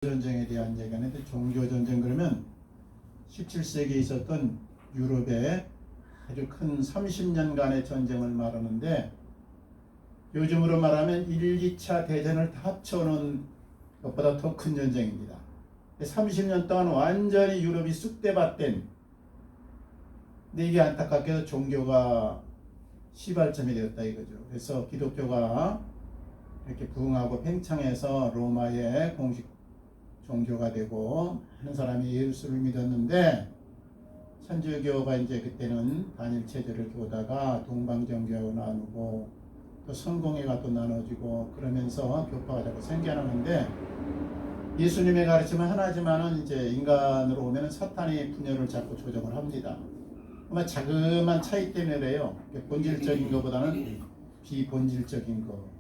전쟁에 대한 얘기가 있는데, 종교 전쟁 그러면 17세기에 있었던 유럽의 아주 큰 30년간의 전쟁을 말하는데, 요즘으로 말하면 1, 2차 대전을 다 합쳐놓은 것보다 더 큰 전쟁입니다. 30년 동안 완전히 유럽이 쑥대밭된, 근데 이게 안타깝게도 종교가 시발점이 되었다 이거죠. 그래서 기독교가 이렇게 부흥하고 팽창해서 로마의 공식 종교가 되고 많은 사람이 예수를 믿었는데, 천주교가 이제 그때는 단일 체제를 두다가 동방정교하고 나누고 또 성공회가 또 나눠지고 그러면서 교파가 자꾸 생겨나는데, 예수님의 가르침은 하나지만은 이제 인간으로 오면은 사탄이 분열을 자꾸 조정을 합니다. 아마 자그만 차이 때문에 그래요. 본질적인 것보다는 비본질적인 거.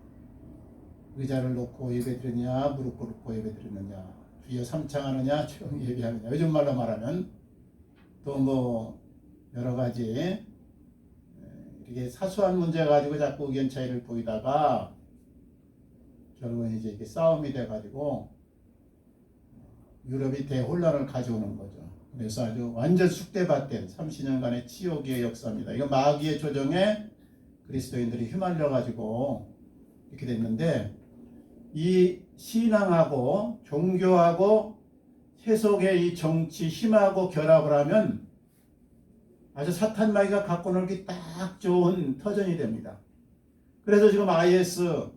의자를 놓고 예배드리느냐, 무릎 꿇고 예배드리느냐, 주여 삼창하느냐, 조용히 예배하느냐. 요즘 말로 말하면 또 뭐 여러 가지 이렇게 사소한 문제 가지고 자꾸 의견 차이를 보이다가 결국은 이제 이게 싸움이 돼가지고 유럽이 대혼란을 가져오는 거죠. 그래서 아주 완전 쑥대밭된 30년간의 치욕의 역사입니다. 이거 마귀의 조정에 그리스도인들이 휘말려가지고 이렇게 됐는데, 이 신앙하고 종교하고 세속의 이 정치 힘하고 결합을 하면 아주 사탄 마귀가 갖고 놀기 딱 좋은 터전이 됩니다. 그래서 지금 IS,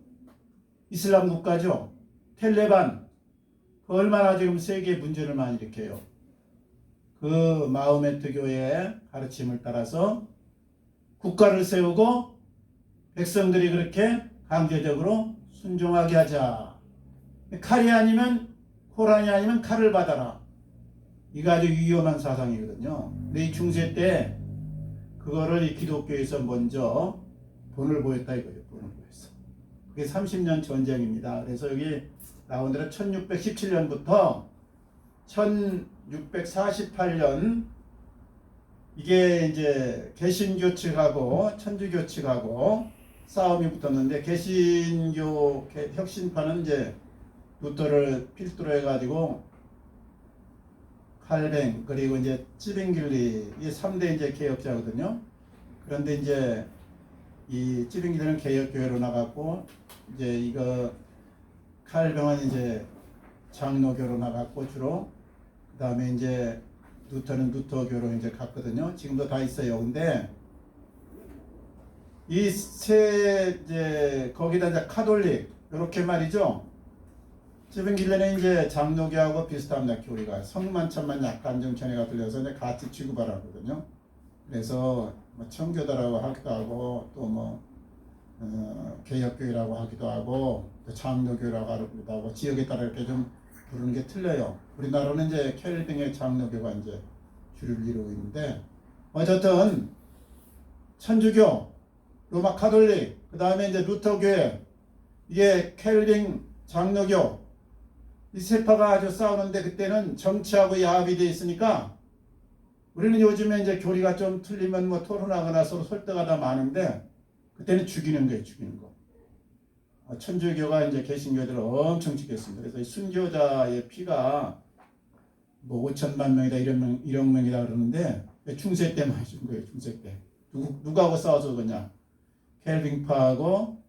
이슬람 국가죠, 텔레반, 얼마나 지금 세계에 문제를 많이 일으켜요. 그 마호메트 교회의 가르침을 따라서 국가를 세우고 백성들이 그렇게 강제적으로 순종하게 하자. 칼이 아니면, 코란이 아니면 칼을 받아라. 이거 아주 위험한 사상이거든요. 근데 이 중세 때 그거를 이 기독교에서 먼저 본을 보였다 이거예요. 본을 보였어. 그게 30년 전쟁입니다. 그래서 여기 나온 대로 1617년부터 1648년 이게 이제 개신교 측하고 천주교 측하고 싸움이 붙었는데, 개신교 혁신파는 이제 루터를 필두로 해가지고 칼뱅 그리고 이제 찌빙길리, 이 3대 이제 개혁자거든요. 그런데 이제 이 찌빙길리는 개혁교회로 나갔고, 이제 이거 칼뱅은 이제 장로교로 나갔고 주로, 그 다음에 이제 루터는 루터교로 이제 갔거든요. 지금도 다 있어요. 근데 이 이제 거기다 이제 카톨릭 이렇게 말이죠. 찌빙길레는 이제 장로교하고 비슷합니다. 교리가 성만찬만 약간 좀 전해가 들려서 이제 같이 취급을 하거든요. 그래서 뭐 청교도라고 하기도 하고 또 뭐 개혁교회라고 하기도 하고 또 장로교라고 하기도 하고 지역에 따라 이렇게 좀 부르는 게 틀려요. 우리나라는 이제 켈빙의 장로교가 이제 주를 이루고 있는데, 어쨌든 천주교, 로마 카톨릭, 그 다음에 이제 루터교회, 이게 켈빙 장로교, 이 세 파가 아주 싸우는데, 그때는 정치하고 야합이 돼 있으니까, 우리는 요즘에 이제 교리가 좀 틀리면 뭐 토론하거나 서로 설득하다 마는데, 그때는 죽이는 거예요, 죽이는 거. 천주교가 이제 개신교들을 엄청 죽였습니다. 그래서 순교자의 피가 뭐 5천만 명이다, 1억 명이다 그러는데, 중세 때 많이 죽은 거예요, 중세 때. 누구하고 싸워서 그러냐? 켈빙파하고,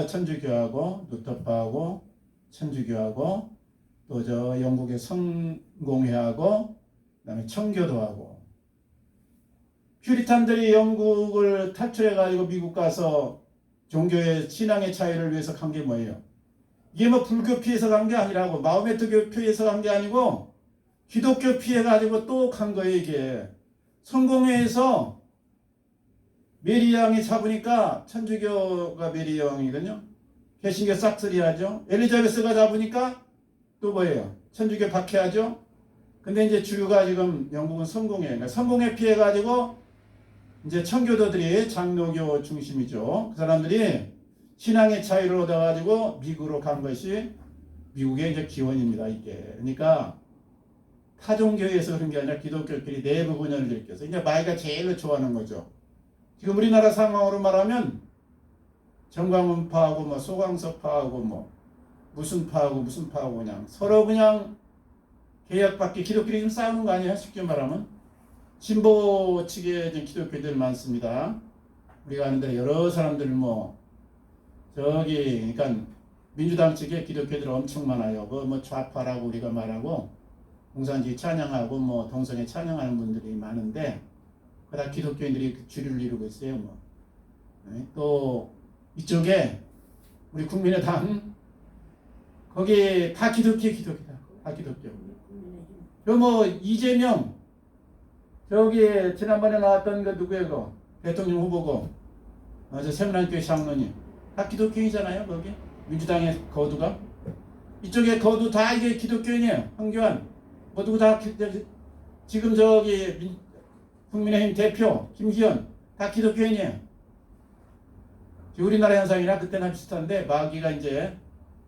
천주교하고, 루터파하고, 천주교하고, 또 영국의 성공회하고, 그 다음에 청교도하고. 퓨리탄들이 영국을 탈출해가지고 미국 가서 종교의 신앙의 차이를 위해서 간 게 뭐예요? 이게 뭐 불교 피해서 간 게 아니라고, 마호메트교 피해서 간 게 아니고 기독교 피해가지고 또 간 거예요. 이게 성공회에서 메리 양이 잡으니까 천주교가 메리 양이거든요. 개신교 싹쓸이하죠. 엘리자베스가 잡으니까 또 뭐예요? 천주교 박해하죠. 근데 이제 주류가 지금 영국은 성공회, 그러니까 성공회 피해가지고 이제 청교도들이 장로교 중심이죠. 그 사람들이 신앙의 차이를 얻어가지고 미국으로 간 것이 미국의 이제 기원입니다. 이게 그러니까 타종교에서 그런 게 아니라 기독교끼리 내부 분열을 일으켜서 이제 마귀가 제일 좋아하는 거죠. 지금 우리나라 상황으로 말하면 정광훈파하고 뭐 소광석파하고 뭐 무슨 파하고 무슨 파하고 그냥 서로 그냥 개혁받기 기독교인이 싸우는 거 아니야? 쉽게 말하면 진보 측에 기독교인들 많습니다. 우리가 아는 대로 여러 사람들 뭐 저기 그러니까 민주당 측에 기독교인들 엄청 많아요. 그 뭐 좌파라고 우리가 말하고 공산주의 찬양하고 뭐 동성애 찬양하는 분들이 많은데 그다 기독교인들이 주류를 이루고 있어요. 뭐. 또 이쪽에 우리 국민의당 거기 다 기독교다. 다 기독교. 그 뭐 이재명 저기 지난번에 나왔던 그 누구예요? 그 대통령 후보고 저 세문안교회 장로님 다 기독교인이잖아요. 거기 민주당의 거두가 이쪽에 거두 다 이게 기독교인이에요. 황교안 거두 다 지금 저기 국민의힘 대표 김기현 다 기독교인이에요. 우리나라 현상이랑 그때나 비슷한데 마귀가 이제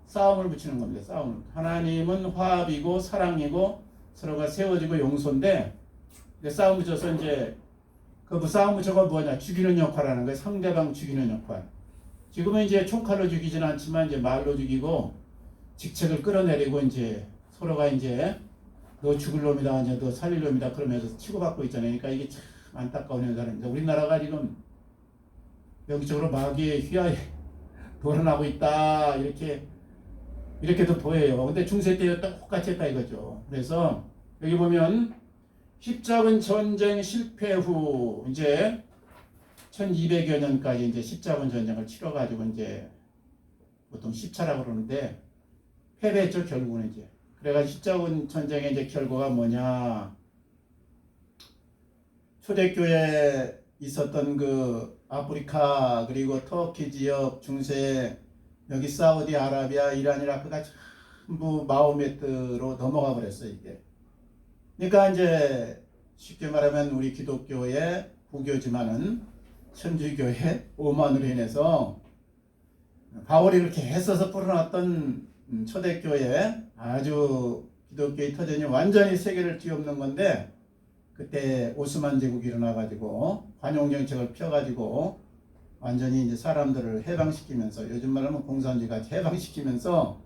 싸움을 붙이는 겁니다. 싸움을. 하나님은 화합이고 사랑이고 서로가 세워지고 용서인데 싸움 붙여서 이제 그 싸움 붙여가 뭐냐 죽이는 역할을 하는 거예요. 상대방 죽이는 역할. 지금은 이제 총칼로 죽이지는 않지만 이제 말로 죽이고 직책을 끌어내리고 이제 서로가 이제 너 죽을 놈이다, 이제 너 살릴 놈이다 그러면서 치고받고 있잖아요. 그러니까 이게 참 안타까운 현상입니다. 우리나라가 지금 영적으로 마귀의 휘하에 돌아나고 있다 이렇게도 보여요. 근데 중세 때 똑같이 했다 이거죠. 그래서 여기 보면 십자군 전쟁 실패 후 이제 1200여 년까지 이제 십자군 전쟁을 치러가지고 이제 보통 십차라고 그러는데 패배했죠 결국은 이제. 그래가지고 십자군 전쟁의 이제 결과가 뭐냐? 초대교회에 있었던 그 아프리카 그리고 터키 지역 중세 여기 사우디아라비아 이란 이라크가 전부 마호메트로 넘어가 버렸어요 이게. 그러니까 이제 쉽게 말하면 우리 기독교의 부교지만은 천주교의 오만으로 인해서 바울이 그렇게 애써서 뿌려놨던 초대교회 아주 기독교의 터전이 완전히 세계를 뒤엎는 건데 그때 오스만 제국이 일어나가지고 관용 정책을 펴가지고 완전히 이제 사람들을 해방시키면서 요즘 말하면 공산주의가 해방시키면서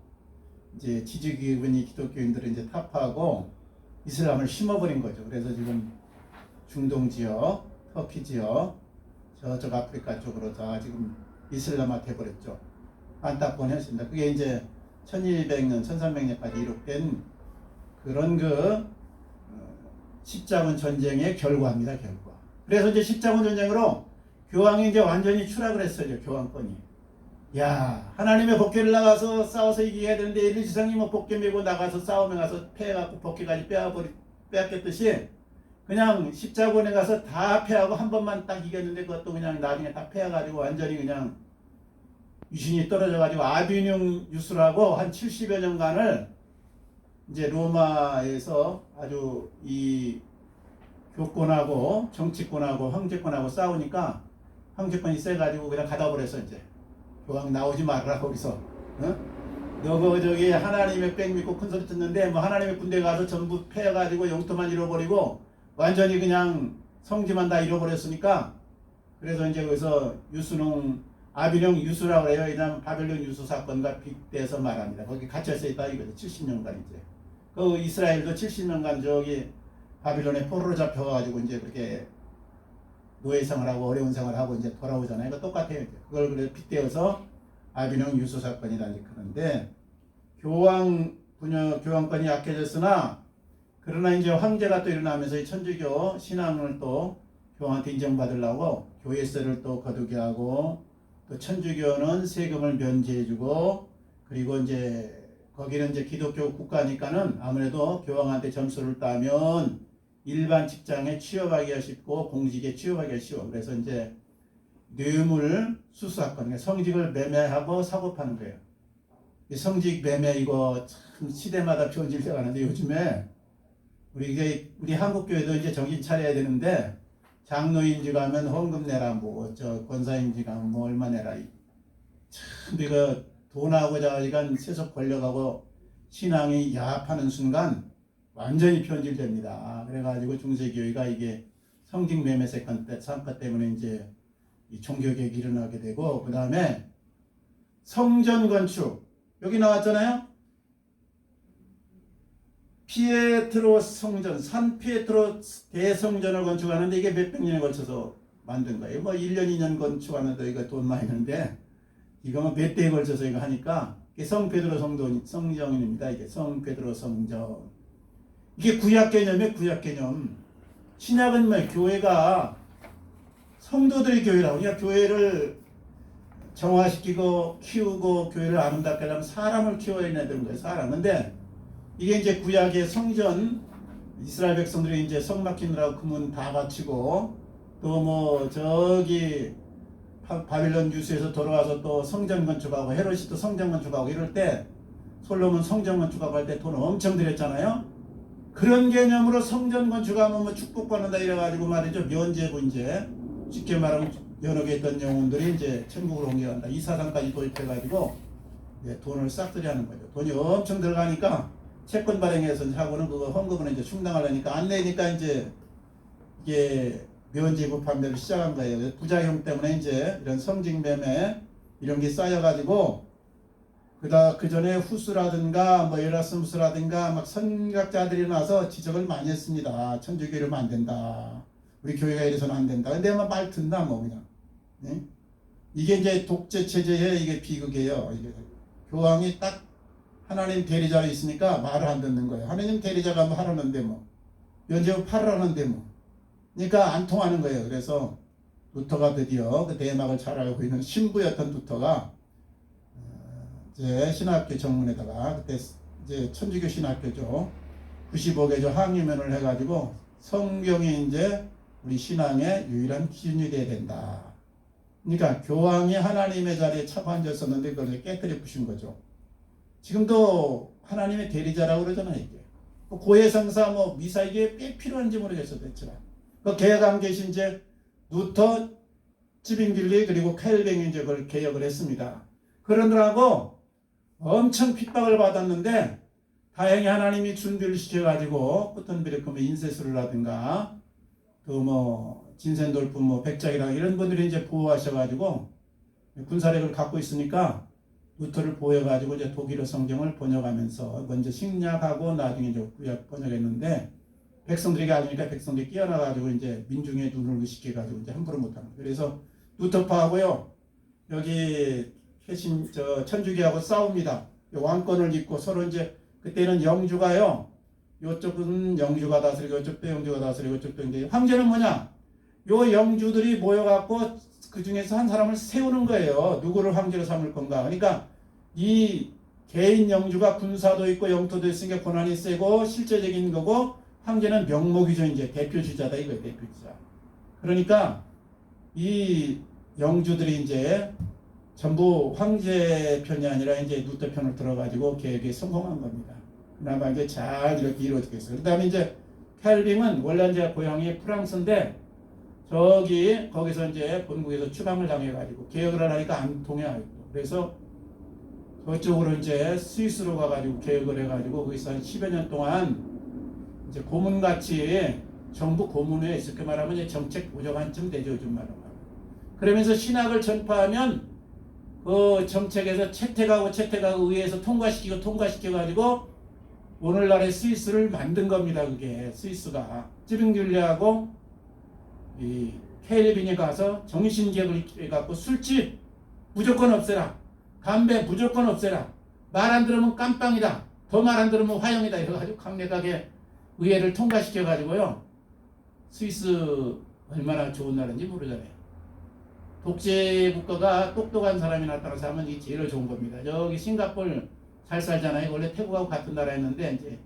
이제 지지기분이 기독교인들을 이제 타파하고 이슬람을 심어버린 거죠. 그래서 지금 중동 지역, 터키 지역, 저쪽 아프리카 쪽으로 다 지금 이슬람화 돼버렸죠. 안타까운 현실입니다. 그게 이제 1200년, 1300년까지 이룩된 그런 그 십자군 전쟁의 결과입니다. 결과. 그래서 이제 십자군 전쟁으로 교황이 이제 완전히 추락을 했어요. 교황권이. 야, 하나님의 법궤를 나가서 싸워서 이겨야 되는데 엘리지상이 뭐 법궤 메고 나가서 싸움에 가서 패해갖고 법궤까지 빼앗겼듯이 그냥 십자군에 가서 다 패하고 한 번만 딱 이겼는데 그것도 그냥 나중에 다 패해가지고 완전히 그냥 유신이 떨어져가지고 아비뇽 유수라고 한 70여 년간을 이제 로마에서 아주 이 교권하고 정치권하고 황제권하고 싸우니까 황제권이 세가지고 그냥 가다버렸어 이제. 교황 나오지 말라 거기서. 너 그 저기 하나님의 백 믿고 큰소리 듣는데 뭐 하나님의 군대 가서 전부 패해가지고 영토만 잃어버리고 완전히 그냥 성지만 다 잃어버렸으니까 그래서 이제 거기서 유수농 아비뇽 유수라고 그래요. 왜냐하면 바벨론 유수 사건과 빗대서 말합니다. 거기 갇혀서 있다 이거죠. 70년간 이제. 그 이스라엘도 70년간 저기 바빌론에 포로로 잡혀가지고 이제 그렇게 노예 생활하고 어려운 생활하고 이제 돌아오잖아요. 이거 똑같아요. 그걸 그래 빗대어서 아비뇽 유수 사건이라 그러는데 교황권이 약해졌으나 그러나 이제 황제가 또 일어나면서 천주교 신앙을 또 교황한테 인정받으려고 교회세를 또 거두게 하고 또 천주교는 세금을 면제해주고 그리고 이제 거기는 이제 기독교 국가니까는 아무래도 교황한테 점수를 따면 일반 직장에 취업하기가 쉽고 공직에 취업하기가 쉬워. 그래서 이제 뇌물 수수 사건, 성직을 매매하고 사고 파는 거예요. 이 성직 매매 이거 참 시대마다 변질돼 가는데 요즘에 우리 한국 교회도 이제 정신 차려야 되는데 장로인지 가면 헌금 내라 뭐 저 권사인지 가면 뭐 얼마 내라 참 이거 돈하고 자기가 세속 걸려가고 신앙이 야합하는 순간 완전히 변질됩니다. 그래가지고 중세교회가 이게 성직 매매 사건 때문에 이제 이 종교개혁이 일어나게 되고 그 다음에 성전 건축 여기 나왔잖아요. 피에트로 성전, 산 피에트로 대성전을 건축하는데 이게 몇백 년에 걸쳐서 만든 거예요. 뭐 1년, 2년 건축하는데 이거 돈 많이 드는데 이거 뭐 몇 대에 걸쳐서 이거 하니까 이게 성 베드로 성전입니다. 이게 성 베드로 성전. 이게 구약 개념이에요. 구약 개념. 신약은 뭐 교회가 성도들이 교회라고. 그러니까 교회를 정화시키고 키우고 교회를 아름답게 하려면 사람을 키워야 되는 거예요. 사람. 근데 이게 이제 구약의 성전, 이스라엘 백성들이 이제 성 막히느라고 금은 다 바치고 또 뭐 저기 바빌론 유수에서 돌아와서 또 성전 건축하고 헤롯이 또 성전 건축하고 이럴 때 솔로몬 성전 건축하고 할 때 돈 엄청 들였잖아요. 그런 개념으로 성전 건축하면 뭐 축복받는다 이래가지고 말이죠. 면제분제 쉽게 말하면 연옥에 있던 영혼들이 이제 천국으로 옮겨간다. 이 사상까지 도입해가지고 돈을 싹들이 하는 거죠. 돈이 엄청 들어가니까 채권 발행해서 하고는 그거 헌금은 이제 충당하려니까 안 내니까 이제 이게 면제부 판매를 시작한 거예요. 부작용 때문에 이제 이런 성직매매 이런 게 쌓여가지고 그 전에 후스라든가 뭐 에라스무스라든가 막 선각자들이 나서 지적을 많이 했습니다. 천주교 이러면 안 된다. 우리 교회가 이래서는 안 된다. 근데 막 말 듣나 뭐 그냥. 네? 이게 이제 독재 체제의 이게 비극이에요. 이게 교황이 딱 하나님 대리자가 있으니까 말을 안 듣는 거예요. 하나님 대리자가 뭐 하라는데 뭐 면제부 팔으라는데 뭐. 그러니까 안 통하는 거예요. 그래서 루터가 드디어 그 대막을 잘 알고 있는 신부였던 루터가 이제 신학교 정문에다가 그때 이제 천주교 신학교죠. 95개조 항의문을 해가지고 성경이 이제 우리 신앙의 유일한 기준이 돼야 된다. 그러니까 교황이 하나님의 자리에 차고 앉았었는데 그걸 깨뜨려 부신 거죠. 지금도 하나님의 대리자라고 그러잖아요. 이게 고해성사 뭐 미사 이게 꽤 필요한지 모르겠어 대체가. 그 개혁안 계신 이제 루터, 찌빙길리 그리고 켈뱅이 이제 그걸 개혁을 했습니다. 그러느라고 엄청 핍박을 받았는데 다행히 하나님이 준비를 시켜가지고 꾸턴비르크의 인세스루라든가 또 뭐 진센돌프 뭐 백작이랑 이런 분들이 이제 보호하셔가지고 군사력을 갖고 있으니까 루터를 보호해가지고 이제 독일어 성경을 번역하면서 먼저 식략하고 나중에 이제 구약 번역했는데 백성들에게 알리니까 백성들이 끼어나가지고 이제 민중의 눈을 의식해가지고 이제 함부로 못하는 거예요. 그래서 루터파하고요 여기 회신 천주교하고 싸웁니다. 왕권을 잇고 서로 이제 그때는 영주가요. 요쪽은 영주가 다스리고 요쪽도 영주가 다스리고 요쪽도 이제 황제는 뭐냐? 요 영주들이 모여갖고 그 중에서 한 사람을 세우는 거예요. 누구를 황제로 삼을 건가? 그러니까 이 개인 영주가 군사도 있고 영토도 있으니까 권한이 세고 실제적인 거고 황제는 명목이죠. 이제 대표주자다 이거예요. 대표주자. 그러니까 이 영주들이 이제 전부 황제 편이 아니라 이제 루터 편을 들어가지고 계획에 성공한 겁니다. 그나마 이제 잘 이렇게 이루어지겠어요. 그 다음에 이제 켈빙은 원래 이제 고향이 프랑스인데 거기서 이제 본국에서 추방을 당해가지고 개혁을 하니까 안 통해요. 그래서 그쪽으로 이제 스위스로 가가지고 개혁을 해가지고 거기서 한 10여 년 동안 이제 고문같이 정부 고문에 있을게 말하면 이제 정책 보좌관쯤 되죠. 요즘 말로. 그러면서 신학을 전파하면 그 정책에서 채택하고 의회에서 통과시켜가지고 오늘날의 스위스를 만든 겁니다. 그게 스위스가 찌빙귤리하고 이 켈빈에 가서 정신개혁을 해갖고 술집 무조건 없애라, 담배 무조건 없애라, 말 안 들으면 깜빵이다, 더 말 안 들으면 화형이다 이래가지고 강력하게 의회를 통과시켜가지고요. 스위스 얼마나 좋은 나라인지 모르잖아요. 독재 국가가 똑똑한 사람이 나타나서 하면 이게 제일 좋은 겁니다. 저기 싱가포르 잘 살잖아요. 원래 태국하고 같은 나라였는데 이제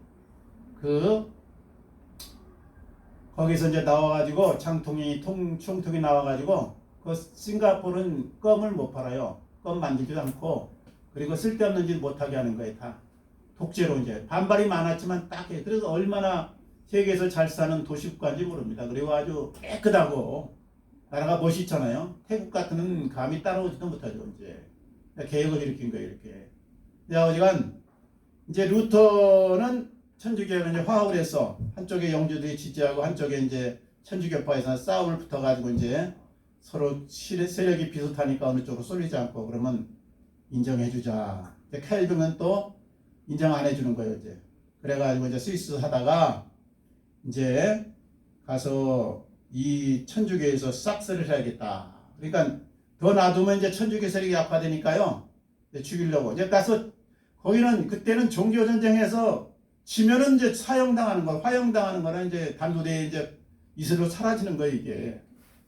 거기서 이제 나와가지고 총통이 나와가지고 그 싱가포르는 껌을 못 팔아요. 껌 만들지도 않고 그리고 쓸데없는 짓 못하게 하는 거예요. 다 독재로 이제 반발이 많았지만 딱 해. 그래서 얼마나 세계에서 잘 사는 도시국가인지 모릅니다. 그리고 아주 깨끗하고 나라가 멋있잖아요. 태국 같은 감히 따라오지도 못하죠. 이제 개혁을 일으킨 거예요. 이렇게. 어지간 이제 루터는 천주교회는 이제 화합을 해서 한쪽에 영주들이 지지하고 한쪽에 이제 천주교파에서 싸움을 붙어가지고 이제 서로 세력이 비슷하니까 어느 쪽으로 쏠리지 않고 그러면 인정해주자. 켈빈은 또 인정 안 해주는 거예요, 이제. 그래가지고 이제 스위스 하다가 이제 가서 이 천주교에서 싹쓸이를 해야겠다. 그러니까 더 놔두면 이제 천주교 세력이 약화되니까요. 이제 죽이려고. 이제 가서 거기는 그때는 종교 전쟁에서 지면은 이제 사형당하는 거, 화형당하는 거는 이제 단두대에 이제 이슬로 사라지는 거예요, 이게.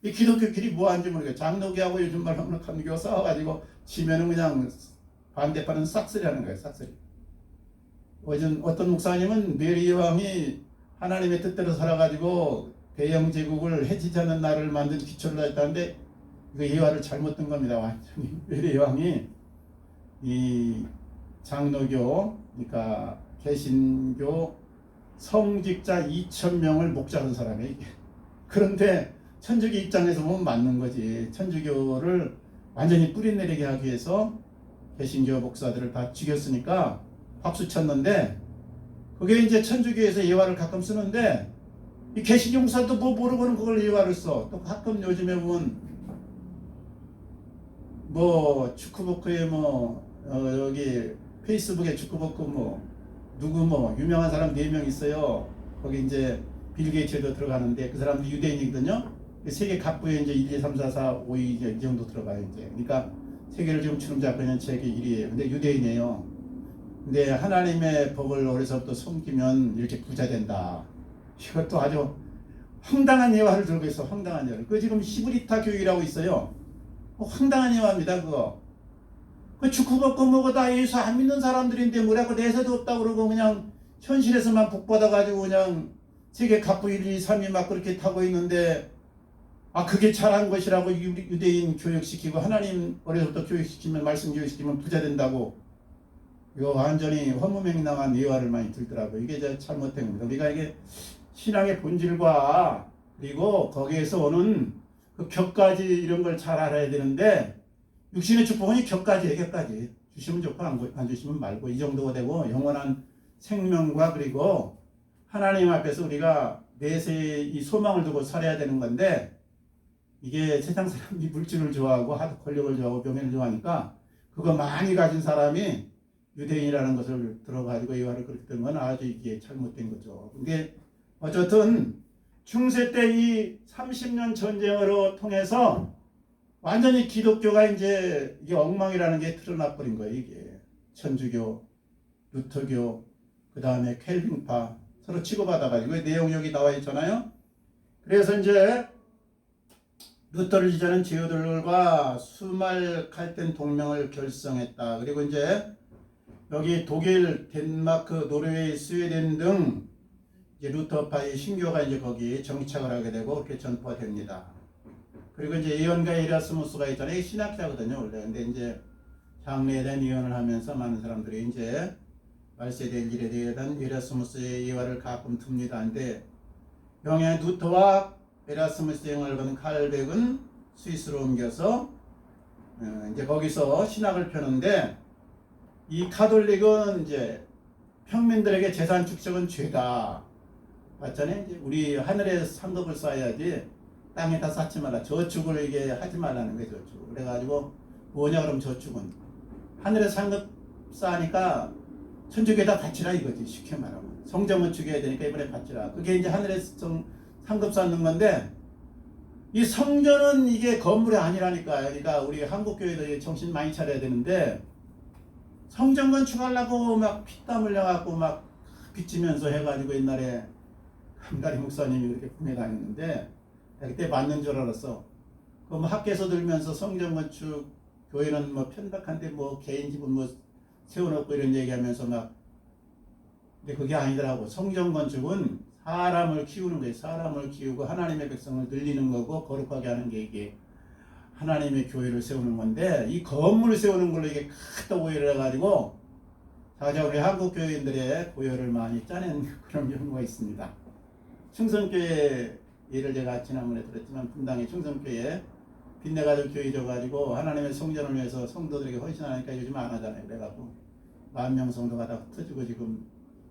이 기독교끼리 뭐 하는지 모르겠어요. 장로교하고 요즘 말로 하면 감리교가 싸워가지고 지면은 그냥 반대파는 싹쓸이 하는 거예요, 싹쓸이. 어떤 목사님은 메리 여왕이 하나님의 뜻대로 살아가지고 대영 제국을 해치지 않는 나라를 만든 기초를 했다는데 이거 예화를 잘못 든 겁니다. 완전히 메리 여왕이 이 장로교, 그러니까 개신교 성직자 2,000명을 목자한 사람이에요, 이게. 그런데 천주교 입장에서 보면 맞는 거지. 천주교를 완전히 뿌리내리게 하기 위해서 개신교 목사들을 다 죽였으니까 박수 쳤는데, 그게 이제 천주교에서 예화를 가끔 쓰는데 이 개신교 목사도 뭐 모르고는 그걸 예화를 써. 또 가끔 요즘에 보면 뭐 축구버크에 여기 페이스북에 축구버크 누구 유명한 사람 4명 있어요. 거기 이제 빌 게이츠도 들어가는데 그 사람도 유대인이거든요. 세계 갑부에 이제 1, 2, 3, 4, 4, 5, 2 이 정도 들어가요, 이제. 그러니까 세계를 지금 주름잡고 있는 세계 1위예요. 근데 유대인이에요. 근데 하나님의 법을 어려서부터 섬기면 이렇게 부자 된다. 이것도 아주 황당한 예화를 들고 있어. 황당한 예화. 그 지금 히브리타 교육이라고 있어요. 황당한 예화입니다, 그거. 그 축구버크 뭐고 다 예수 안 믿는 사람들인데 뭐라고 내세도 없다고 그러고 그냥 현실에서만 복받아가지고 그냥 세계 갑부 1, 2, 3이 막 그렇게 타고 있는데, 그게 잘한 것이라고 유대인 교육시키고 하나님 어려서부터 교육시키면, 말씀 교육시키면 부자 된다고. 이거 완전히 허무맹랑한 예화를 많이 들더라고요. 이게 이제 잘못된 겁니다. 우리가 이게 신앙의 본질과 그리고 거기에서 오는 그 격가지 이런 걸 잘 알아야 되는데, 육신의 축복은 격가지예요, 격가지. 주시면 좋고 안 주시면 말고, 이 정도가 되고 영원한 생명과 그리고 하나님 앞에서 우리가 내세의 이 소망을 두고 살아야 되는 건데, 이게 세상 사람이 물질을 좋아하고 권력을 좋아하고 명예를 좋아하니까 그거 많이 가진 사람이 유대인이라는 것을 들어가지고 예화를 그렇게 든 건 아주 이게 잘못된 거죠. 근데 어쨌든 중세 때 이 30년 전쟁으로 통해서 완전히 기독교가 이제 이게 엉망이라는 게 드러나 버린 거예요, 이게. 천주교, 루터교, 그 다음에 켈빈파 서로 치고받아가지고 내용 여기 나와 있잖아요. 그래서 이제 루터를 지지하는 제후들과 수말 칼텐 동맹을 결성했다. 그리고 이제 여기 독일, 덴마크, 노르웨이, 스웨덴 등 이제 루터파의 신교가 이제 거기 정착을 하게 되고 그렇게 전파가 됩니다. 그리고 이제 예언가 에라스무스가 있잖아요. 신학자거든요, 원래. 근데 이제 장래에 대한 예언을 하면서 많은 사람들이 이제 말세될 일에 대한 에라스무스의 예화를 가끔 듭니다. 근데 영의 루터와 에라스무스의 영향을 받은 칼백은 스위스로 옮겨서 이제 거기서 신학을 펴는데, 이 가톨릭은 이제 평민들에게 재산 축적은 죄다. 맞잖아요. 이제 우리 하늘에 상급을 쌓아야지 땅에다 쌓지 마라. 저축을 이게 하지 말라는 거예요, 저축. 그래가지고 뭐냐 그러면 저축은 하늘에 상급 쌓으니까 천주교에다 바치라 이거지, 쉽게 말하면. 성전은 죽여야 되니까 이번에 바치라. 그게 이제 하늘에 상급 쌓는 건데, 이 성전은 이게 건물이 아니라니까. 그러니까 우리 한국교회도 정신 많이 차려야 되는데, 성전 건축하려고 막 피땀 흘려갖고 막 빚지면서 해가지고 옛날에 한가리 목사님이 그렇게 구매 다녔는데, 그때 맞는 줄 알았어. 그럼 학교에서 들면서 성전 건축, 교회는 뭐 편박한데 뭐 개인 집은 뭐 세워놓고 이런 얘기하면서 막. 근데 그게 아니더라고. 성전 건축은 사람을 키우는 거예요. 사람을 키우고 하나님의 백성을 늘리는 거고 거룩하게 하는 게 이게 하나님의 교회를 세우는 건데, 이 건물을 세우는 걸로 이게 크다 오해를 해가지고 자자 우리 한국 교회인들의 고열을 많이 짜낸 그런 경우가 있습니다. 충성교회 예를 제가 지난번에 들었지만, 분당의 충성교회 빚내가지고 교회 져가지고 하나님의 성전을 위해서 성도들에게 헌신하니까 요즘 안 하잖아요. 그래갖고 10,000명 성도가 다 흩어지고 지금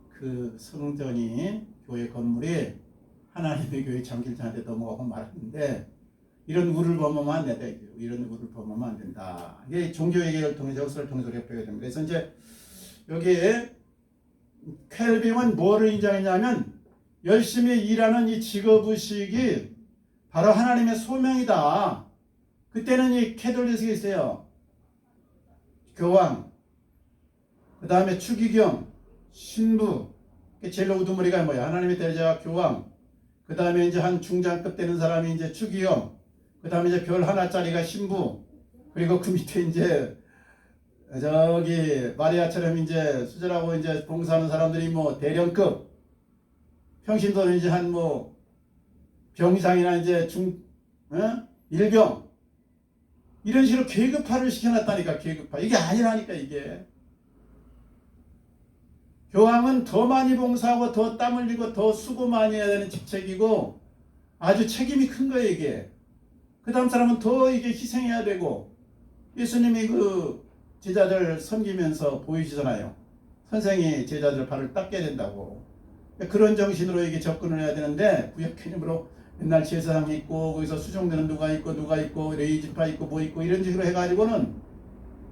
그 성전이 교회 건물이 하나님의 교회 장길장한테 넘어가고 말았는데, 이런 우를 범하면 안 된다. 이런 우를 범하면 안 된다. 이게 종교개혁을 통해서 역사를 통해서 배워야 됩니다. 그래서 이제 여기에 켈빈은 뭐를 인정했냐면 열심히 일하는 이 직업의식이 바로 하나님의 소명이다. 그때는 이 캐톨릭이 있어요. 교황, 그 다음에 추기경, 신부, 제일 우두머리가 뭐야? 하나님의 대제자 교황, 그 다음에 이제 한 중장급 되는 사람이 이제 추기경, 그 다음에 이제 별 하나짜리가 신부, 그리고 그 밑에 이제 저기 마리아처럼 이제 수절하고 이제 봉사하는 사람들이 뭐 대령급, 평신도는 이제 한 뭐 병상이나 이제 일병, 이런 식으로 계급화를 시켜놨다니까. 계급화. 이게 아니라니까. 이게 교황은 더 많이 봉사하고 더 땀 흘리고 더 수고 많이 해야 되는 직책이고 아주 책임이 큰 거예요. 이게 그 다음 사람은 더 이게 희생해야 되고, 예수님이 그 제자들 섬기면서 보이시잖아요. 선생이 제자들 발을 닦게 된다고. 그런 정신으로 이게 접근을 해야 되는데, 구약 개념으로 옛날 제사장 있고 거기서 수종되는 누가 있고 레이지파 있고 뭐 있고 이런 식으로 해가지고는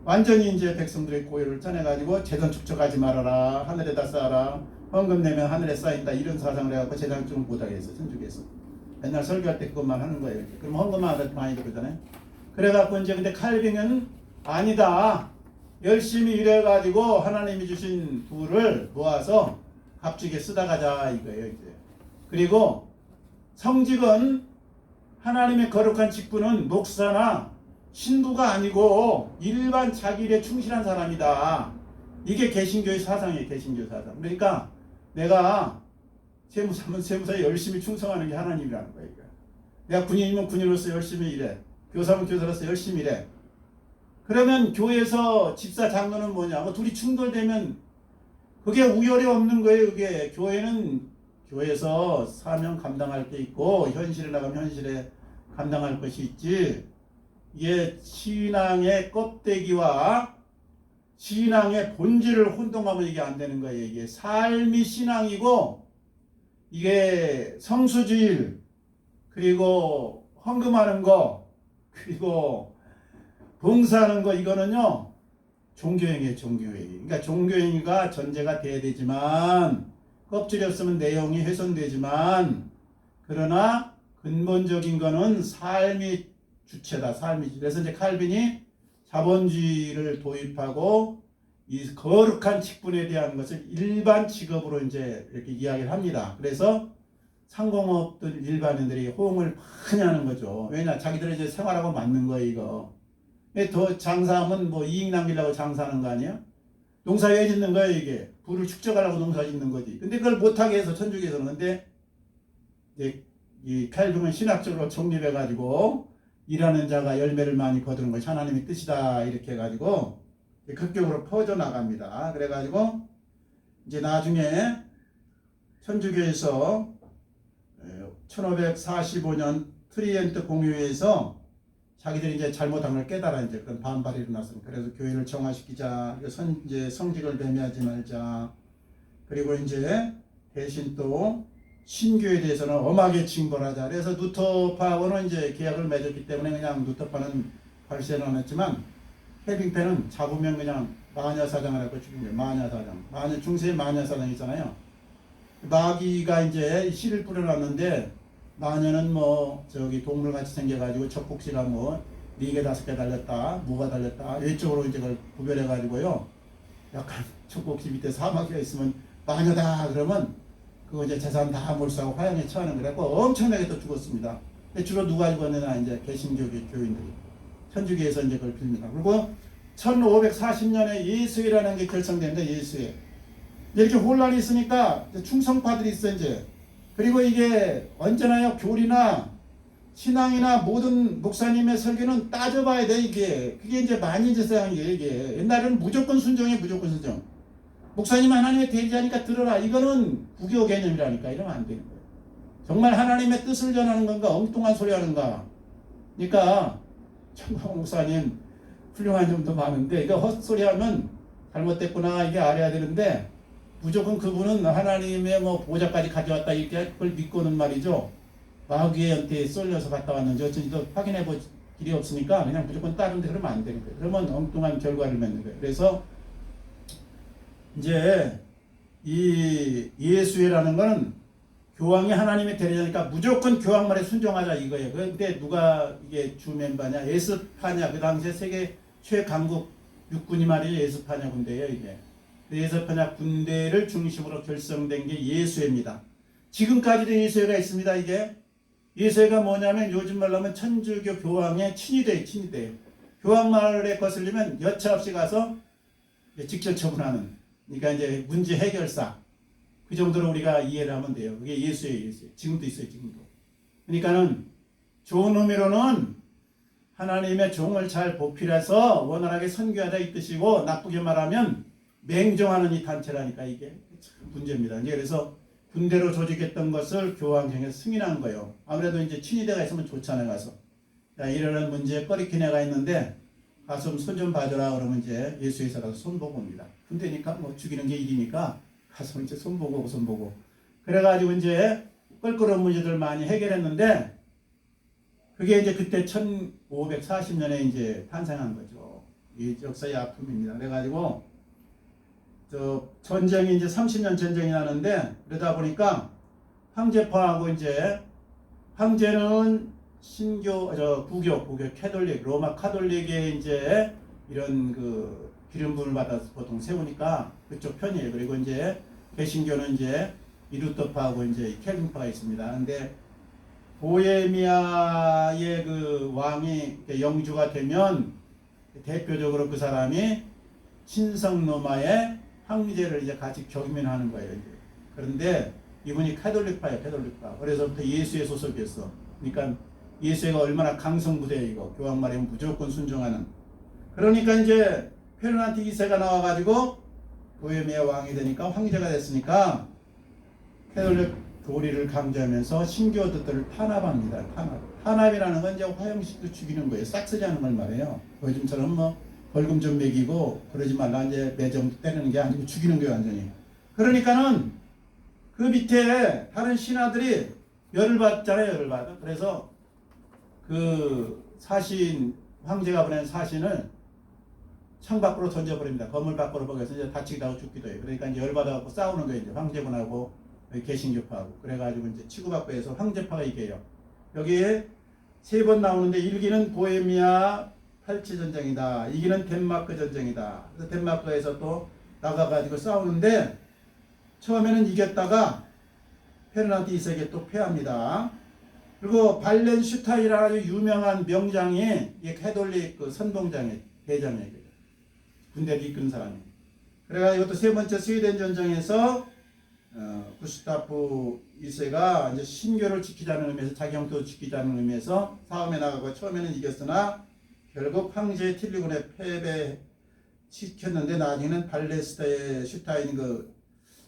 완전히 이제 백성들의 고요를 짜내가지고 재단 축적하지 말아라, 하늘에다 쌓아라, 헌금 내면 하늘에 쌓인다, 이런 사상을 해갖고 재단 축적 못하게 했어. 천주교에서 맨날 설교할 때 그것만 하는 거예요. 그럼 헌금만 하다 많이 그러잖아요. 그래갖고 이제 근데 칼빈은 아니다, 열심히 일해가지고 하나님이 주신 부를 모아서 값지게 쓰다 가자 이거예요. 이제 그리고 성직은, 하나님의 거룩한 직분은 목사나 신부가 아니고 일반 자기 일에 충실한 사람이다. 이게 개신교의 사상이에요. 개신교 사상. 그러니까 내가 세무사면 세무사에 열심히 충성하는 게 하나님이라는 거예요. 내가 군인이면 군인으로서 열심히 일해, 교사면 교사로서 열심히 일해. 그러면 교회에서 집사 장로는 뭐냐, 둘이 충돌되면 그게 우열이 없는 거예요. 그게 교회는 교회에서 사명 감당할 게 있고 현실에 나가면 현실에 감당할 것이 있지, 이게 신앙의 껍데기와 신앙의 본질을 혼동하면 이게 안 되는 거예요. 이게 삶이 신앙이고, 이게 성수주일, 그리고 헌금하는 거, 그리고 봉사하는 거, 이거는요 종교행위예요. 종교행위. 그러니까 종교행위가 전제가 돼야 되지만, 껍질이 없으면 내용이 훼손되지만, 그러나 근본적인 거는 삶이 주체다. 삶이. 그래서 이제 칼빈이 자본주의를 도입하고 이 거룩한 직분에 대한 것을 일반 직업으로 이제 이렇게 이야기를 합니다. 그래서 상공업들 일반인들이 호응을 많이 하는 거죠. 왜냐, 자기들이 이제 생활하고 맞는 거예요. 이거 더 장사하면 뭐 이익 남기려고 장사하는 거 아니에요? 농사 왜 짓는 거예요? 이게 부를 축적하려고 농사 짓는 거지. 근데 그걸 못하게 해서 천주교에서는. 근데 이제 이 칼빈은 신학적으로 정립해가지고 일하는 자가 열매를 많이 거두는 것이 하나님의 뜻이다, 이렇게 해가지고 극적으로 퍼져나갑니다. 그래가지고 이제 나중에 천주교에서 1545년 트리엔트 공의회에서 자기들이 이제 잘못한 걸 깨달아 이제 그런 반발이 일어났습니다. 그래서 교회를 정화시키자, 이제 성직을 배미하지 말자, 그리고 이제 대신 또 신교에 대해서는 엄하게 징벌하자. 그래서 루터파하고는 이제 계약을 맺었기 때문에 그냥 루터파는 발세는 안 했지만, 헬빙펜은 잡으면 그냥 마녀사장을 하고 죽인 거예요. 마녀사장. 중세의 마녀사장 있잖아요. 마귀가 이제 씨를 뿌려놨는데, 마녀는 뭐 저기 동물같이 생겨가지고 젖꼭지가 뭐 4개 5개 달렸다, 무가 달렸다, 외적으로 이제 그걸 구별해가지고요, 약간 젖꼭지 밑에 사마귀가 있으면 마녀다 그러면 그거 이제 재산 다 몰수하고 화형에 처하는 거라고 엄청나게 또 죽었습니다. 근데 주로 누가 죽었느냐, 이제 개신교 교인들이. 천주교에서 이제 그걸 빕니다. 그리고 1540년에 예수회라는 게 결성됩니다. 예수회. 이렇게 혼란이 있으니까 충성파들이 있어 이제. 그리고 이게 언제나요, 교리나 신앙이나 모든 목사님의 설교는 따져봐야 돼. 이게 그게 이제 많이 이제 세상이에요. 이게 옛날에는 무조건 순종해, 무조건 순종. 목사님 하나님의 대리자니까 들어라, 이거는 부교 개념이라니까. 이러면 안 되는 거예요. 정말 하나님의 뜻을 전하는 건가, 엉뚱한 소리 하는가. 그러니까 청광 목사님 훌륭한 점도 많은데, 이거 헛소리 하면 잘못됐구나, 이게 알아야 되는데, 무조건 그분은 하나님의 뭐 보좌까지 가져왔다, 이렇게 그걸 믿고는 말이죠, 마귀한테 쏠려서 갔다 왔는지 어쩐지도 확인해 볼 길이 없으니까 그냥 무조건 다른 데 그러면 안 되는 거예요. 그러면 엉뚱한 결과를 맺는 거예요. 그래서 이제 이 예수회라는 거는 교황이 하나님의 대리자니까 무조건 교황 말에 순종하자 이거예요. 그런데 누가 이게 주 멤버냐? 에스파냐. 그 당시에 세계 최강국 육군이 말이에요. 에스파냐 군대예요, 이게. 에스파냐 군대를 중심으로 결성된 게 예수회입니다. 지금까지도 예수회가 있습니다, 이게. 예수회가 뭐냐면 요즘 말로 하면 천주교 교황의 친위대예요. 교황 말에 거슬리면 여차 없이 가서 직접 처분하는. 그러니까 이제 문제 해결사. 그 정도로 우리가 이해를 하면 돼요. 그게 예수예요. 지금도 있어요, 지금도. 그러니까는 좋은 의미로는 하나님의 종을 잘 보필해서 원활하게 선교하다 이 뜻이고, 나쁘게 말하면 맹종하는 이 단체라니까 이게 참 문제입니다. 이제 그래서 군대로 조직했던 것을 교황청에 승인한 거예요. 아무래도 이제 친위대가 있으면 좋잖아요, 가서. 야, 이러는 문제에 꺼리킨 애가 있는데 가서 손 좀 봐줘라 그러면 이제 예수에서 가서 손 보고 옵니다. 군대니까 뭐 죽이는 게 일이니까 가서 이제 손 보고. 그래가지고 이제 껄끄러운 문제들 많이 해결했는데, 그게 이제 그때 1540년에 이제 탄생한 거죠. 이 역사의 아픔입니다. 그래가지고 전쟁이 이제 30년 전쟁이 나는데, 그러다 보니까 황제파하고 이제 황제는 구교 캐톨릭 로마 카톨릭의 이제 이런 그 기름 부음을 받아서 보통 세우니까 그쪽 편이에요. 그리고 이제 개신교는 이제 이루터파하고 이제 켈빈파가 있습니다. 근데 보헤미아의 그 왕이 영주가 되면 대표적으로 그 사람이 신성 로마의 황제를 이제 같이 경민하는 거예요. 이제. 그런데 이분이 캐톨릭파예요, 캐톨릭파. 그래서부터 예수의 소속이었어. 그러니까 예수가 얼마나 강성부대예요, 이거. 교황 말이면 무조건 순종하는. 그러니까 이제 페르난트 2세가 나와가지고 보헤미아 왕이 되니까 황제가 됐으니까 캐톨릭 도리를 강조하면서 신교도들을 탄압합니다. 탄압이라는 건 이제 화형식도 죽이는 거예요. 싹쓸이 하는 걸 말해요. 요즘처럼 뭐 벌금 좀 매기고 그러지 말라 이제 매점 때리는 게 아니고 죽이는 거예요, 완전히. 그러니까는 그 밑에 다른 신하들이 열을 받잖아요, 열을 받아. 그래서 그 사신, 황제가 보낸 사신을 창밖으로 던져버립니다. 건물 밖으로 보내서 이제 다치기도 하고 죽기도 해요. 그러니까 이제 열받아갖고 싸우는 거예요, 이제 황제군하고 개신교파하고. 그래가지고 이제 치고받고 해서 황제파가 이겨요. 여기에 3번 나오는데 1기는 보헤미아 팔치 전쟁이다. 2기는 덴마크 전쟁이다. 그래서 덴마크에서 또 나가가지고 싸우는데 처음에는 이겼다가 페르난트 2세에게 또 패합니다. 그리고 발렌슈타인이라는 아주 유명한 명장이 이게 캐톨릭 그 선봉장의 대장이에요. 군대를 이끈 사람이. 그래가지고 또 3번째 스웨덴 전쟁에서 구스타프 2세가 이제 신교를 지키자는 의미에서 자기 영토를 지키자는 의미에서 싸움에 나가고 처음에는 이겼으나 결국 황제 틸리군에 패배시켰는데 나중에는 발렌슈타인 그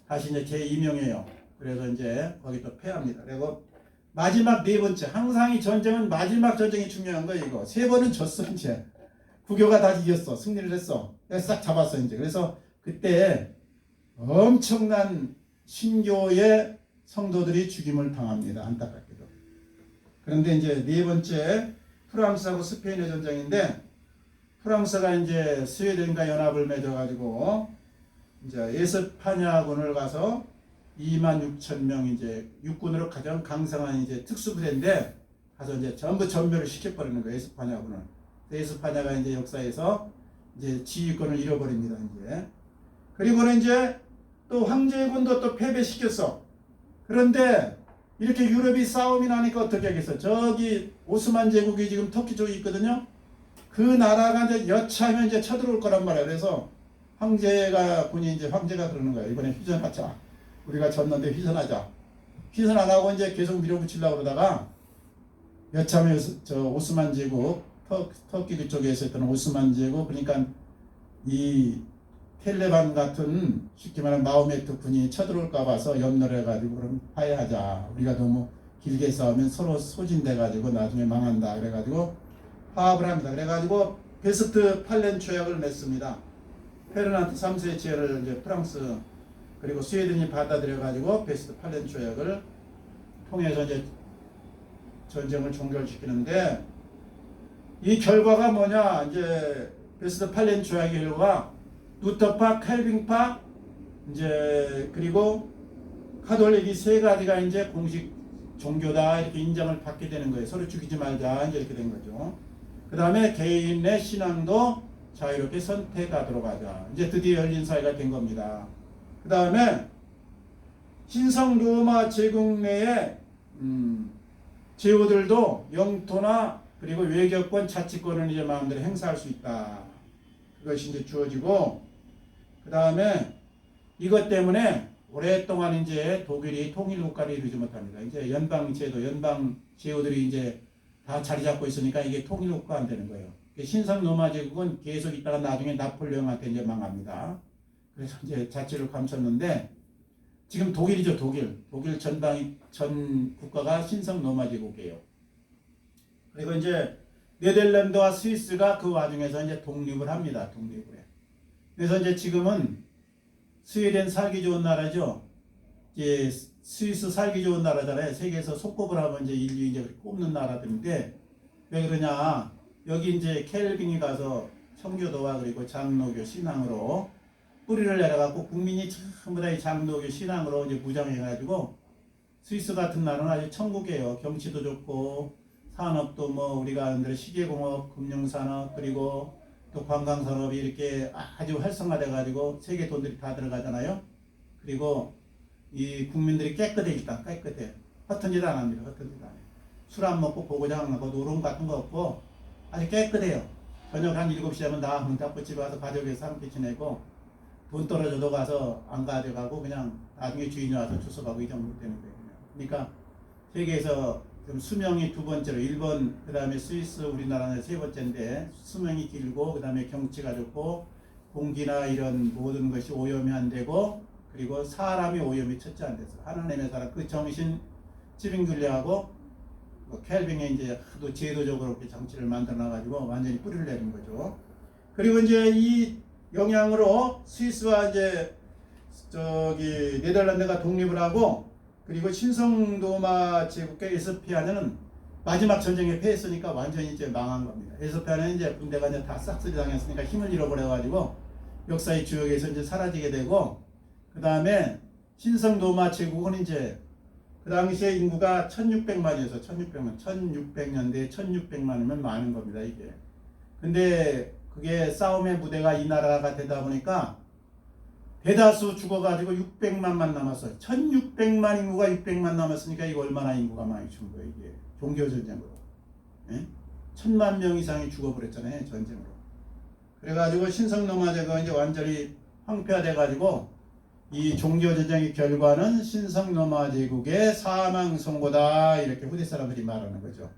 다시 이제 재임명해요. 그래서 이제 거기 또 패합니다. 그리고 마지막 4번째, 항상 이 전쟁은 마지막 전쟁이 중요한 거예요. 이거 3번은 졌어. 이제 구교가 다 이겼어, 승리를 했어. 그래서 싹 잡았어 이제. 그래서 그때 엄청난 신교의 성도들이 죽임을 당합니다. 안타깝게도. 그런데 이제 4번째 프랑스하고 스페인의 전쟁인데, 프랑스가 이제 스웨덴과 연합을 맺어가지고 이제 에스파냐군을 가서 26,000명 이제 육군으로 가장 강성한 이제 특수부대인데 가서 이제 전부 전멸을 시켜버리는 거예요, 에스파냐군을. 에스파냐가 이제 역사에서 이제 지휘권을 잃어버립니다, 이제. 그리고는 이제 또 황제군도 또 패배시켰어. 그런데 이렇게 유럽이 싸움이 나니까 어떻게 하겠어? 저기 오스만 제국이 지금 터키 쪽에 있거든요. 그 나라가 이제 여차하면 이제 쳐들어올 거란 말이야. 그래서 황제가 그러는 거야. 이번에 휴전하자. 우리가 졌는데 휴전하자. 휴전 안 하고 이제 계속 밀어붙이려고 그러다가 여차하면 저 오스만 제국, 터키 그쪽에 있었던 오스만 제국, 그러니까 이 텔레반 같은 쉽게 말하면 마호메트 군이 쳐들어올까 봐서 염려를 해가지고 그럼 화해하자. 우리가 너무 길게 싸우면 서로 소진돼가지고 나중에 망한다. 그래가지고 화합을 합니다. 그래가지고 베스트 팔렌 조약을 맺습니다. 페르난트 3세의 지혜를 이제 프랑스 그리고 스웨덴이 받아들여가지고 베스트 팔렌 조약을 통해서 이제 전쟁을 종결시키는데 이 결과가 뭐냐? 이제 베스트팔렌 조약의 결과 루터파, 칼빈파, 이제 그리고 카톨릭 이 세 가지가 이제 공식 종교다 이렇게 인정을 받게 되는 거예요. 서로 죽이지 말자 이제 이렇게 된 거죠. 그 다음에 개인의 신앙도 자유롭게 선택하도록 하자. 이제 드디어 열린 사회가 된 겁니다. 그 다음에 신성 로마 제국 내에 제후들도 영토나 그리고 외교권, 자치권을 이제 마음대로 행사할 수 있다. 그것이 이제 주어지고, 그 다음에 이것 때문에 오랫동안 이제 독일이 통일국가를 이루지 못합니다. 이제 연방제도, 연방 제후들이 이제 다 자리 잡고 있으니까 이게 통일국가 안 되는 거예요. 신성 로마 제국은 계속 있다가 나중에 나폴레옹한테 이제 망합니다. 그래서 이제 자치를 감췄는데 지금 독일이죠, 독일. 독일 전 국가가 신성 로마 제국이에요. 그리고 이제 네덜란드와 스위스가 그 와중에서 이제 독립을 합니다. 독립을 해. 그래서 이제 지금은 스웨덴 살기 좋은 나라죠. 이제 스위스 살기 좋은 나라잖아요. 세계에서 손꼽을 하면 이제 인류 이제 꼽는 나라들인데 왜 그러냐? 여기 이제 켈빙이 가서 청교도와 그리고 장로교 신앙으로 뿌리를 내려갖고 국민이 전부 다 이 장로교 신앙으로 이제 무장해가지고 스위스 같은 나라는 아주 천국이에요. 경치도 좋고 산업도 뭐 우리가 아는 대로 시계공업, 금융산업 그리고 또 관광산업이 이렇게 아주 활성화돼가지고 세계 돈들이 다 들어가잖아요. 그리고 이 국민들이 깨끗해 일단 깨끗해. 허튼 짓 안 합니다. 허튼 짓 안 해요. 술 안 먹고 보고장 안 하고 노름 같은 거 없고 아주 깨끗해요. 저녁 한 7시 하면 나 문 닫고 집에 와서 가족에서 함께 지내고 돈 떨어져도 가서 안 가져가고 그냥 나중에 주인이 와서 주워가고 이 정도 되는 거예요. 그러니까 세계에서 지금 수명이 두 번째로 일본 그 다음에 스위스 우리나라는 세 번째인데 수명이 길고 그 다음에 경치가 좋고 공기나 이런 모든 것이 오염이 안 되고 그리고 사람이 오염이 첫째 안 돼서 하나님의 사람 그 정신 지빙균리하고 뭐 켈빙에 이제 하도 제도적으로 이렇게 정치를 만들어 놔가지고 완전히 뿌리를 내린 거죠. 그리고 이제 이 영향으로 스위스와 이제 저기 네덜란드가 독립을 하고 그리고 신성 로마 제국과 에스파냐는 마지막 전쟁에 패했으니까 완전히 이제 망한 겁니다. 에스파냐는 이제 군대가 이제 다 싹쓸이 당했으니까 힘을 잃어버려가지고 역사의 주역에서 이제 사라지게 되고 그 다음에 신성 로마 제국은 이제 그 당시에 인구가 1600만이어서 1600년대에 1600만이면 많은 겁니다 이게. 근데 그게 싸움의 무대가 이 나라가 되다 보니까 대다수 죽어가지고 600만만 남았어요. 1600만 인구가 600만 남았으니까 이거 얼마나 인구가 많이 죽은 거예요 이게. 종교전쟁으로. 예? 1000만 명 이상이 죽어버렸잖아요 전쟁으로. 그래가지고 신성로마제가 이제 완전히 황폐화돼가지고 이 종교전쟁의 결과는 신성로마제국의 사망 선고다 이렇게 후대 사람들이 말하는 거죠.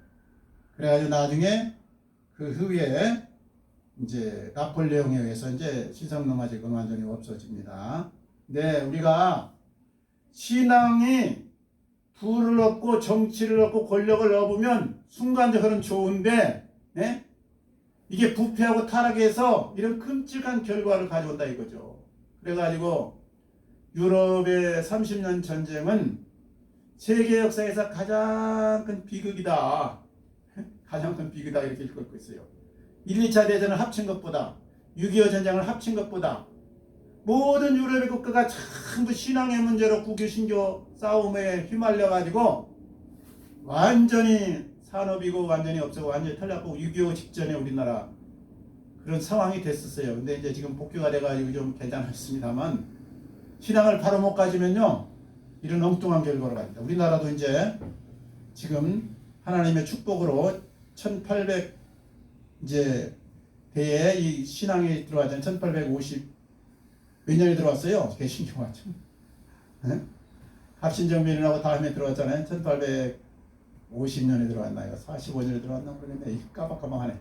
그래가지고 나중에 그 후에 이제 나폴레옹에 의해서 이제 신성로마제국은 완전히 없어집니다. 네, 우리가 신앙이 부를 얻고 정치를 얻고 권력을 얻으면 순간적으로는 좋은데 예? 이게 부패하고 타락해서 이런 끔찍한 결과를 가져온다 이거죠. 그래가지고 유럽의 30년 전쟁은 세계 역사에서 가장 큰 비극이다. 가장 큰 비극이다 이렇게 읽고 있어요. 1, 2차 대전을 합친 것보다 6.25 전쟁을 합친 것보다 모든 유럽의 국가가 전부 신앙의 문제로 국유 신교 싸움에 휘말려가지고 완전히 산업이고 완전히 없어고 완전히 털렸고 6.25 직전에 우리나라 그런 상황이 됐었어요. 근데 이제 지금 복귀가 돼가지고 좀 괜찮았습니다만 신앙을 바로 못 가지면요 이런 엉뚱한 결과로 갑니다. 우리나라도 이제 지금 하나님의 축복으로 1800 이제 대에 이 신앙이 들어왔잖아요. 1850 몇 년에 들어왔어요. 개신교가 참. 네? 합신정변이라고 다음에 들어왔잖아요. 1850년에 들어왔나요? 45년에 들어왔나 모르겠네. 까박까박하네.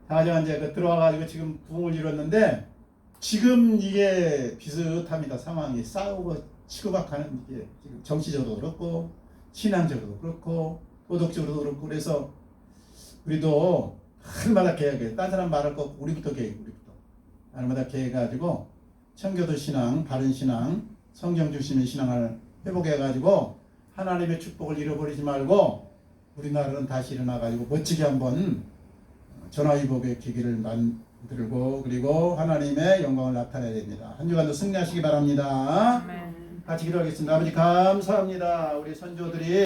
자, 이제 그 들어와가지고 지금 부흥을 이뤘는데 지금 이게 비슷합니다. 상황이 싸우고 치고박하는 이게 지금 정치적으로도 그렇고 신앙적으로도 그렇고 도덕적으로도 그렇고 그래서 우리도 날마다 계획해. 딴 사람 말할 거 우리부터 계획. 우리부터 날마다 계획해가지고 청교도 신앙, 바른 신앙, 성경 중심의 신앙을 회복해가지고 하나님의 축복을 잃어버리지 말고 우리나라는 다시 일어나가지고 멋지게 한번 전화위복의 기기를 만들고 그리고 하나님의 영광을 나타내야 됩니다. 한 주간도 승리하시기 바랍니다. 같이 기도하겠습니다. 아버지 감사합니다. 우리 선조들이